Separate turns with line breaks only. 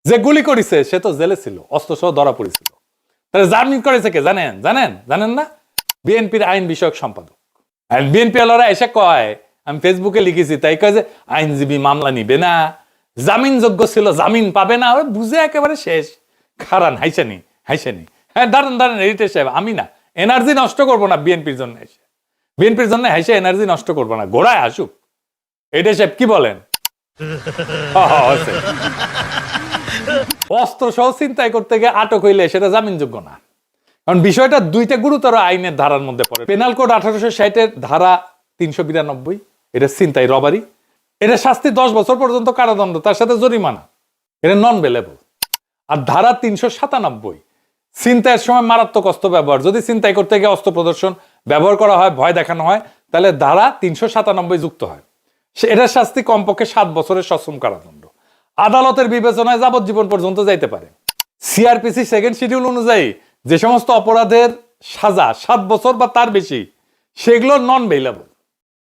যে গুলি করেছে সে তো জেলে ছিল, অস্ত্র সহ ধরা পড়েছিল। তাহলে জামিন করেছে কে জানেন? জানেন না? বিএনপির আইন বিষয়ক সম্পাদক। আর বিএনপি আলারা এসে কয়, আমি ফেসবুকে লিখেছি, তাই কয় যে আইনজীবী মামলা নিবে না, জামিন যোগ্য ছিল, জামিন পাবে না। ওরা বুঝে একেবারে শেষ। খারান হাইসানি। হ্যাঁ দাঁড়ান এডিটর সাহেব, আমি না এনার্জি নষ্ট করবো না বিএনপির জন্য এসে, বিএনপির জন্য হাইসে এনার্জি নষ্ট করবো না, গোড়ায় আসুক। এডিটর সাহেব কি বলেন? অস্ত্র সহ ছিনতাই করতে গিয়ে আটক হইলে সেটা জামিনযোগ্য না। কারণ বিষয়টা দুইটা গুরুতর আইনের ধারার মধ্যে পড়ে। পেনাল কোড 1860-এর ধারা 392, এটা ছিনতাই, রবারি, এটা শাস্তি 10 বছর পর্যন্ত কারাদণ্ড, তার সাথে জরিমানা, এটা নন বেলেবল। আর ধারা 397, ছিনতাইয়ের সময় মারাত্মক অস্ত্র ব্যবহার, যদি ছিনতাই করতে গিয়ে অস্ত্র প্রদর্শন ব্যবহার করা হয়, ভয় দেখানো হয়, তাহলে ধারা 397 যুক্ত হয়। এটার শাস্তি কমপক্ষে 7 বছরের সশ্রম কারাদণ্ড, আদালতের বিবেচনায় যাবজ্জীবন পর্যন্ত যাইতে পারে। সিআরপিসি সেকেন্ড শিডিউল অনুযায়ী যে সমস্ত অপরাধের সাজা 7 বছর বা তার বেশি, সেগুলো নন বেইলেবল।